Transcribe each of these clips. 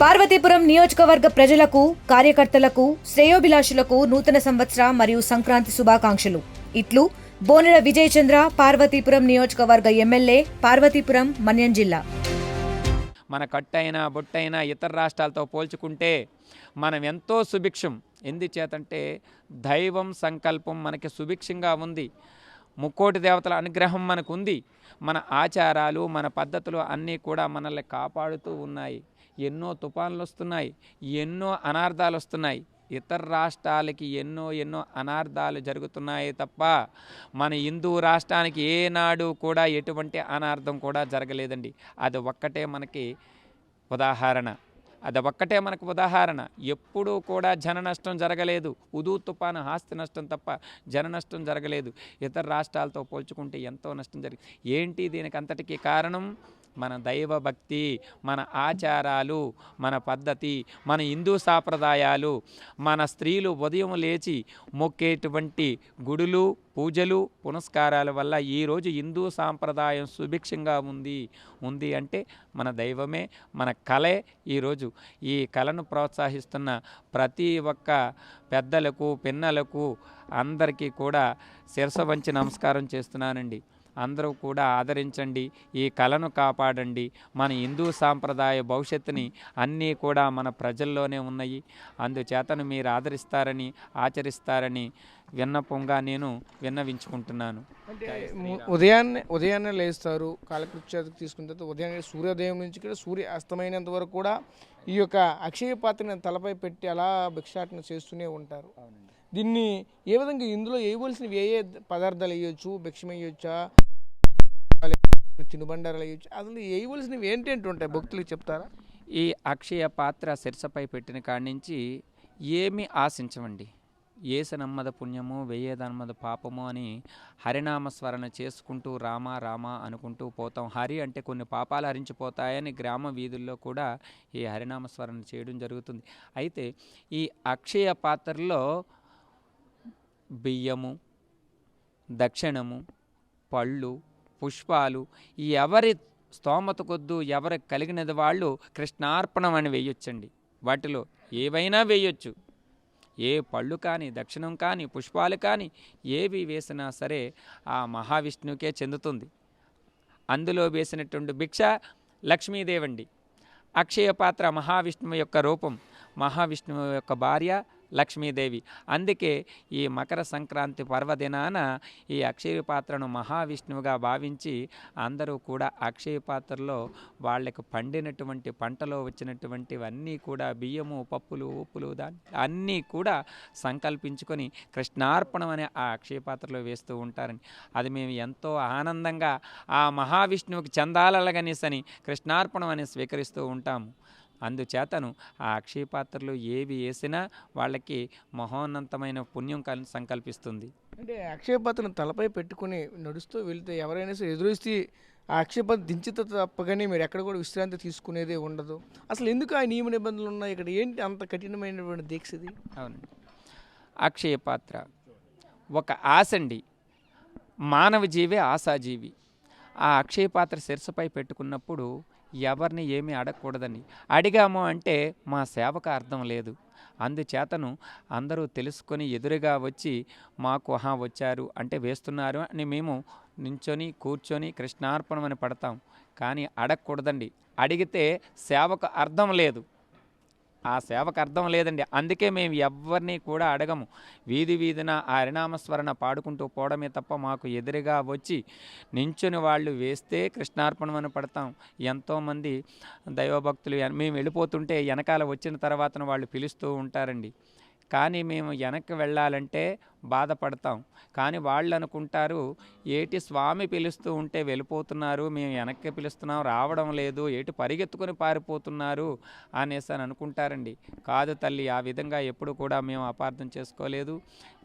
పార్వతీపురం నియోజకవర్గ ప్రజలకు, కార్యకర్తలకు, శ్రేయోభిలాషులకు నూతన సంవత్సర మరియు సంక్రాంతి శుభాకాంక్షలు. ఇట్లు బోనెల విజయ్ చంద్ర, పార్వతీపురం నియోజకవర్గ ఎమ్మెల్యే, పార్వతీపురం, మన్యం జిల్లా. మన కట్టైనా బొట్టైనా ఇతర రాష్ట్రాలతో పోల్చుకుంటే మనం ఎంతో సుభిక్షం. ఎందుచేతంటే దైవం సంకల్పం మనకి సుభిక్షంగా ఉంది. ముక్కోటి దేవతల అనుగ్రహం మనకు ఉంది. మన ఆచారాలు, మన పద్ధతులు అన్నీ కూడా మనల్ని కాపాడుతూ ఉన్నాయి. ఎన్నో తుఫాన్లు వస్తున్నాయి, ఎన్నో అనార్థాలు వస్తున్నాయి. ఇతర రాష్ట్రాలకి ఎన్నో అనార్థాలు జరుగుతున్నాయి తప్ప మన హిందూ రాష్ట్రానికి ఏనాడు కూడా ఎటువంటి అనార్థం కూడా జరగలేదండి. అది ఒక్కటే మనకి ఉదాహరణ. ఎప్పుడూ కూడా జన నష్టం జరగలేదు. ఉదూ తుఫాను ఆస్తి నష్టం తప్ప జన నష్టం జరగలేదు. ఇతర రాష్ట్రాలతో పోల్చుకుంటే ఎంతో నష్టం జరిగింది. ఏంటి దీనికి అంతటికీ కారణం? మన దైవభక్తి, మన ఆచారాలు, మన పద్ధతి, మన హిందూ సాంప్రదాయాలు, మన స్త్రీలు ఉదయం లేచి మొక్కేటువంటి గుడులు, పూజలు, పునస్కారాల వల్ల ఈరోజు హిందూ సాంప్రదాయం సుభిక్షంగా ఉంది అంటే మన దైవమే, మన కళే. ఈరోజు ఈ కళను ప్రోత్సహిస్తున్న ప్రతి ఒక్క పెద్దలకు, పిన్నలకు అందరికీ కూడా శిరస వంచి నమస్కారం చేస్తున్నానండి. అందరూ కూడా ఆదరించండి, ఈ కళను కాపాడండి. మన హిందూ సాంప్రదాయ భవిష్యత్తుని అన్నీ కూడా మన ప్రజల్లోనే ఉన్నాయి. అందుచేతను మీరు ఆదరిస్తారని, ఆచరిస్తారని విన్నపంగా నేను విన్నవించుకుంటున్నాను. అంటే ఉదయాన్నే లేస్తారు, కాలకృత్యాలకు తీసుకున్న తర్వాత ఉదయాన్నే సూర్యోదయం నుంచి కూడా సూర్య అస్తమైనంత వరకు కూడా ఈ యొక్క అక్షయ పాత్రని తలపై పెట్టి అలా భిక్షాటన చేస్తూనే ఉంటారు. దీన్ని ఏ విధంగా ఇందులో వేయవలసినవి ఏ పదార్థాలు వేయొచ్చు? భిక్షం వేయొచ్చా, తినుబండారాలు వేయొచ్చు? అసలు వేయవలసినవి ఏంటంటే ఉంటాయి భక్తులకు చెప్తారా? ఈ అక్షయ పాత్ర శిరసపై పెట్టిన కాడి నుంచి ఏమీ ఆశించమండి. ఏసనమ్మద పుణ్యము, వెయ్యేదన్నమద పాపము అని హరినామస్మరణ చేసుకుంటూ రామ రామ అనుకుంటూ పోతాం. హరి అంటే కొన్ని పాపాలు హరించిపోతాయని గ్రామ వీధుల్లో కూడా ఈ హరినామస్మరణ చేయడం జరుగుతుంది. అయితే ఈ అక్షయ పాత్రలో బియ్యము, దక్షిణము, పళ్ళు, పుష్పాలు ఎవరి స్తోమత కొద్దు, ఎవరికి కలిగినది వాళ్ళు కృష్ణార్పణం అని వేయొచ్చండి. వాటిలో ఏవైనా వేయొచ్చు. ఏ పళ్ళు కానీ, దక్షిణం కానీ, పుష్పాలు కానీ ఏవి వేసినా సరే ఆ మహావిష్ణువుకే చెందుతుంది. అందులో వేసినటువంటి భిక్ష లక్ష్మీదేవండి. అక్షయ పాత్ర మహావిష్ణువు యొక్క రూపం, మహావిష్ణువు యొక్క భార్య లక్ష్మీదేవి. అందుకే ఈ మకర సంక్రాంతి పర్వదినాన ఈ అక్షయ పాత్రను మహావిష్ణువుగా భావించి అందరూ కూడా అక్షయ పాత్రలో వాళ్ళకి పండినటువంటి పంటలో వచ్చినటువంటివన్నీ కూడా బియ్యము, పప్పులు, ఉప్పులు అన్నీ కూడా సంకల్పించుకొని కృష్ణార్పణం అనే ఆ అక్షయ పాత్రలో వేస్తూ ఉంటారని, అది మేము ఎంతో ఆనందంగా ఆ మహావిష్ణువుకి చందాలగనేసని కృష్ణార్పణం అని స్వీకరిస్తూ ఉంటాము. అందుచేతను ఆ అక్షయ పాత్రలు ఏవి వేసినా వాళ్ళకి మహోన్నతమైన పుణ్యం సంకల్పిస్తుంది. అంటే అక్షయ పాత్రను తలపై పెట్టుకుని నడుస్తూ వెళితే ఎవరైనా సరే ఎదురొస్తే ఆ అక్షయ పాత్ర దించితే తప్పగానే మీరు ఎక్కడ కూడా విశ్రాంతి తీసుకునేదే ఉండదు. అసలు ఎందుకు ఆ నియమ నిబంధనలు ఉన్నాయి? ఇక్కడ ఏంటి అంత కఠినమైనటువంటి దీక్షది? అవునండి, అక్షయ పాత్ర ఒక ఆశండి. మానవ జీవే ఆశాజీవి. ఆ అక్షయ పాత్ర శిరసపై పెట్టుకున్నప్పుడు ఎవరిని ఏమీ అడగకూడదని, అడిగాము అంటే మా సేవకు అర్థం లేదు. అందుచేతను అందరూ తెలుసుకొని ఎదురుగా వచ్చి మాకు వచ్చారు అంటే వేస్తున్నారు అని మేము నించొని కూర్చొని కృష్ణార్పణం అని పడతాం. కానీ అడగకూడదండి. అడిగితే సేవకు అర్థం లేదు. ఆ సేవకు అర్థం లేదండి. అందుకే మేము ఎవరిని కూడా అడగము. వీధిన ఆ హరినామస్మరణ పాడుకుంటూ పోవడమే తప్ప మాకు ఎదురుగా వచ్చి నించుని వాళ్ళు వేస్తే కృష్ణార్పణం అని పడతాం. ఎంతోమంది దైవభక్తులు మేము వెళ్ళిపోతుంటే వెనకాల వచ్చిన తర్వాత వాళ్ళు పిలుస్తూ ఉంటారండి. కానీ మేము వెనక్కి వెళ్ళాలంటే బాధపడతాం. కానీ వాళ్ళు అనుకుంటారు, ఏటి స్వామి పిలుస్తూ ఉంటే వెళ్ళిపోతున్నారు, మేము వెనక్కి పిలుస్తున్నాం రావడం లేదు, ఏటి పరిగెత్తుకొని పారిపోతున్నారు అనేసి అని అనుకుంటారండి. కాదు తల్లి, ఆ విధంగా ఎప్పుడు కూడా మేము అపార్థం చేసుకోలేదు.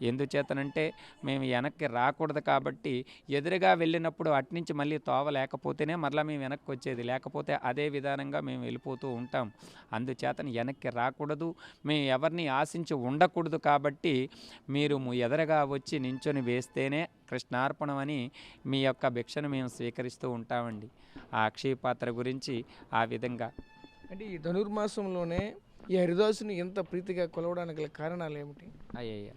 ఎందుచేతనంటే మేము వెనక్కి రాకూడదు కాబట్టి, ఎదురుగా వెళ్ళినప్పుడు అట్నుంచి మళ్ళీ తోవ లేకపోతేనే మరలా మేము వెనక్కి వచ్చేది, లేకపోతే అదే విధానంగా మేము వెళ్ళిపోతూ ఉంటాం. అందుచేతను వెనక్కి రాకూడదు, మేము ఎవరిని ఆశించి ఉండకూడదు. కాబట్టి మీరు ఎదురుగా వచ్చి నించొని వేస్తేనే కృష్ణార్పణం అని మీ యొక్క భిక్షను మేము స్వీకరిస్తూ ఉంటామండి. ఆ అక్షయ పాత్ర గురించి ఆ విధంగా అంటే ఈ ధనుర్మాసంలోనే ఈ హరిదాసుని ఎంత ప్రీతిగా కొలవడానికి గల కారణాలు ఏమిటి? అయ్యయ్య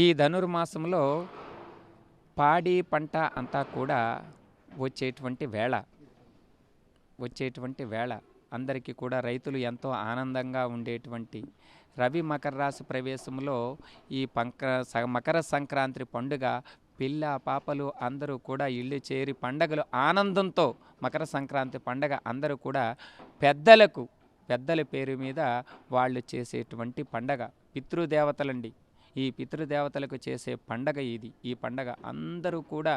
ఈ ధనుర్మాసంలో పాడి పంట అంతా కూడా వచ్చేటువంటి వేళ అందరికీ కూడా రైతులు ఎంతో ఆనందంగా ఉండేటువంటి రవి మకర రాశి ప్రవేశంలో ఈ మకర సంక్రాంతి పండుగ పిల్ల పాపలు అందరూ కూడా ఇల్లు చేరి పండగలు ఆనందంతో మకర సంక్రాంతి పండగ అందరూ కూడా పెద్దల పేరు మీద వాళ్ళు చేసేటువంటి పండగ పితృదేవతలండి. ఈ పితృదేవతలకు చేసే పండగ ఇది. ఈ పండగ అందరూ కూడా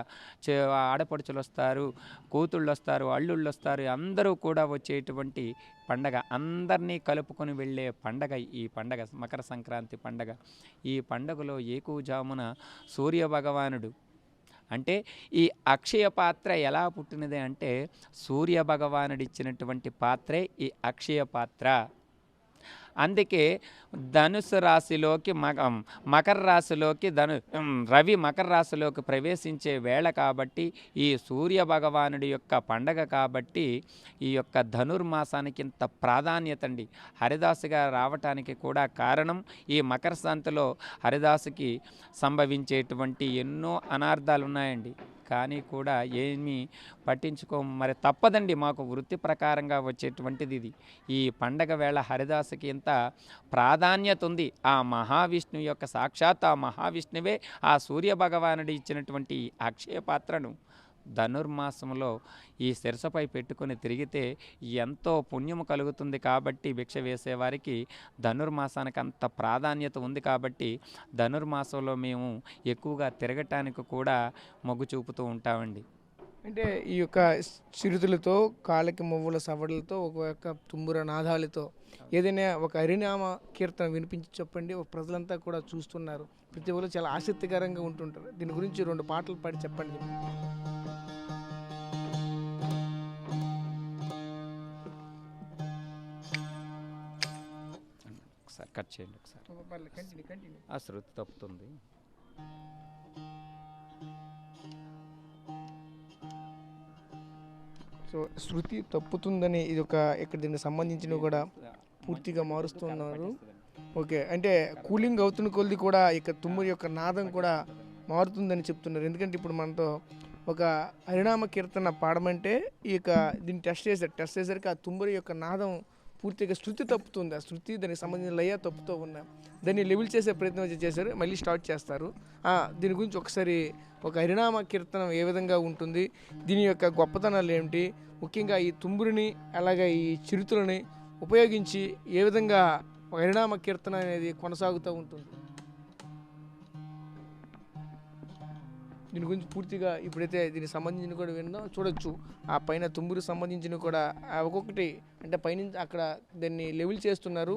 ఆడపడుచులు వస్తారు, కూతుళ్ళు వస్తారు, అల్లుళ్ళు వస్తారు, అందరూ కూడా వచ్చేటువంటి పండగ, అందరినీ కలుపుకొని వెళ్ళే పండగ ఈ పండగ మకర సంక్రాంతి పండగ. ఈ పండగలో ఏకుజామున సూర్యభగవానుడు అంటే ఈ అక్షయ పాత్ర ఎలా పుట్టినది అంటే సూర్య భగవానుడు ఇచ్చినటువంటి పాత్రే ఈ అక్షయ పాత్ర. అందుకే ధనుసు రాశిలోకి మకర రాశిలోకి రవి మకర రాశిలోకి ప్రవేశించే వేళ కాబట్టి ఈ సూర్య భగవానుడి యొక్క పండగ కాబట్టి ఈ యొక్క ధనుర్మాసానికి ఇంత ప్రాధాన్యత అండి. హరిదాసుగా రావటానికి కూడా కారణం ఈ మకర సంతలో హరిదాసుకి సంభవించేటువంటి ఎన్నో అనార్థాలు ఉన్నాయండి. కానీ కూడా ఏమీ మరి తప్పదండి, మాకు వృత్తి ప్రకారంగా వచ్చేటువంటిది ఇది. ఈ పండగ వేళ హరిదాసుకి ఇంత ప్రాధాన్యత ఉంది. ఆ మహావిష్ణువు యొక్క సాక్షాత్ ఆ మహావిష్ణువే ఆ సూర్య భగవానుడు ఇచ్చినటువంటి అక్షయ పాత్రను ధనుర్మాసంలో ఈ శిరసపై పెట్టుకొని తిరిగితే ఎంతో పుణ్యము కలుగుతుంది. కాబట్టి భిక్ష వేసేవారికి ధనుర్మాసానికి అంత ప్రాధాన్యత ఉంది. కాబట్టి ధనుర్మాసంలో మేము ఎక్కువగా తిరగటానికి కూడా మొగ్గు చూపుతూ ఉంటామండి. అంటే ఈ యొక్క చిరుతులతో, కాళ్ళకి మువ్వుల సవడలతో, ఒక యొక్క తుంబుర నాదాలతో ఏదైనా ఒక హరినామ కీర్తన వినిపించి చెప్పండి. ప్రజలంతా కూడా చూస్తున్నారు, ప్రతి ఒక్కరు చాలా ఆసక్తికరంగా ఉంటుంటారు. దీని గురించి 2 పాటలు పాడి చెప్పండి. ఒకసారి కట్ చేయండి. ఒకసారి ఆ శృతి తప్పుతుంది. సో శృతి తప్పుతుందని ఇది ఒక ఇక్కడ దీనికి సంబంధించినవి కూడా పూర్తిగా మారుస్తున్నారు. ఓకే, అంటే కూలింగ్ అవుతున్న కొద్ది కూడా ఇక తుమ్మురి యొక్క నాదం కూడా మారుతుందని చెప్తున్నారు. ఎందుకంటే ఇప్పుడు మనతో ఒక హరినామ కీర్తన పాడమంటే ఈ యొక్క దీన్ని టెస్ట్ చేసేసరికి ఆ తుమ్మురి యొక్క నాదం పూర్తిగా శృతి తప్పుతుంది. ఆ శృతి దానికి సంబంధించిన లయ తప్పుతూ ఉన్నాయి. దాన్ని లెవెల్ చేసే ప్రయత్నం చేశారు, మళ్ళీ స్టార్ట్ చేస్తారు. దీని గురించి ఒకసారి ఒక హరినామ కీర్తనం ఏ విధంగా ఉంటుంది, దీని యొక్క గొప్పతనాలు ఏమిటి, ముఖ్యంగా ఈ తుంబురిని అలాగే ఈ చిరుతులని ఉపయోగించి ఏ విధంగా హరినామ కీర్తన అనేది కొనసాగుతూ ఉంటుంది, దీని గురించి పూర్తిగా ఇప్పుడైతే దీనికి సంబంధించిన కూడా విన్నాం, చూడొచ్చు. ఆ పైన తుంబురికి సంబంధించిన కూడా ఒక్కొక్కటి అంటే పైనుంచి అక్కడ దాన్ని లెవెల్ చేస్తున్నారు.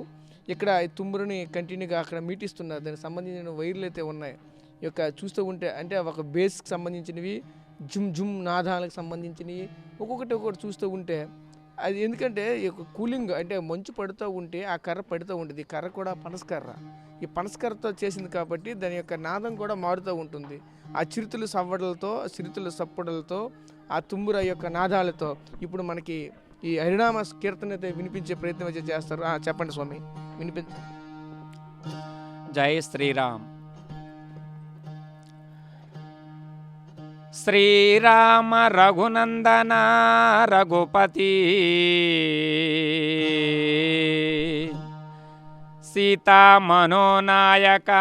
ఇక్కడ ఈ తుంబురిని కంటిన్యూగా అక్కడ మీటిస్తున్నారు. దానికి సంబంధించిన వైర్లు అయితే ఉన్నాయి. ఈ యొక్క చూస్తూ ఉంటే అంటే ఒక బేస్కి సంబంధించినవి, జుమ్ జుమ్ నాదాలకు సంబంధించినవి ఒక్కొక్కటి చూస్తూ ఉంటే అది ఎందుకంటే ఈ యొక్క కూలింగ్ అంటే మంచు పడుతూ ఉంటే ఆ కర్ర పడుతూ ఉంటుంది. ఈ కర్ర కూడా పనసకర్ర, ఈ పనసకర్రతో చేసింది కాబట్టి దాని యొక్క నాదం కూడా మారుతూ ఉంటుంది. ఆ చిరుతుల సవ్వడలతో, చిరుతుల సప్పుడలతో, ఆ తుంబుర యొక్క నాదాలతో ఇప్పుడు మనకి ఈ హరినామ కీర్తన అయితే వినిపించే ప్రయత్నం అయితే చేస్తారు. చెప్పండి స్వామి, వినిపించండి. జై శ్రీరామ్. శ్రీరామ రఘునందన రఘుపతి సీతా మనోనాయక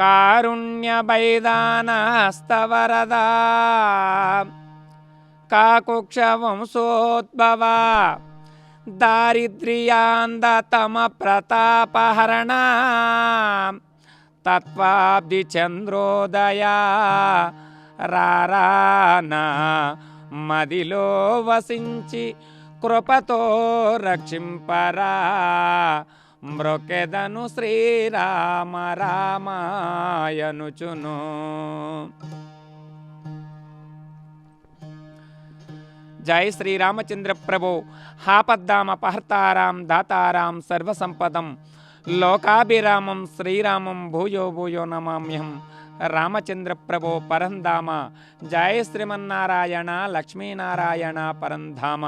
కారుణ్య బైదాన స్తవరదా కాకుక్ష వంశోద్భవ దారిద్ర్యాంధతమ ప్రతాపహరణ తత్వాబ్ది చంద్రోదయా రారానా మదిలో వసించి కృపతో రక్షింపరా మ్రొకెదను శ్రీరామ రామాయనుచును. జై శ్రీరామచంద్ర ప్రభో హాపద్దామపహర్తారాం దాతారాం సర్వసంపదం లోకాభిరామం శ్రీరామం భూయో భూయో నమామ్యహం. రామచంద్ర ప్రభో పరంధామ. జయ శ్రీమన్నారాయణ లక్ష్మీనారాయణ పరంధామ.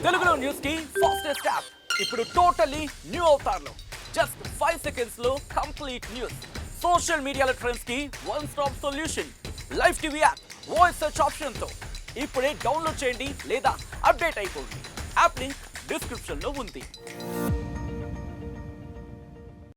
తెలుగులో న్యూస్ కి ఫాస్టెస్ట్ యాప్ ఇప్పుడు టోటలీ న్యూ అవతార్లో జస్ట్ 5 సెకండ్స్ లో కంప్లీట్ న్యూస్. సోషల్ మీడియాలో ట్రెండ్స్ కి one stop solution. Live TV app voice search option తో ఇప్పుడే డౌన్లోడ్ చేయండి లేదా అప్డేట్ అయిపోండి. యాప్ లింక్ డిస్క్రిప్షన్ లో ఉంది.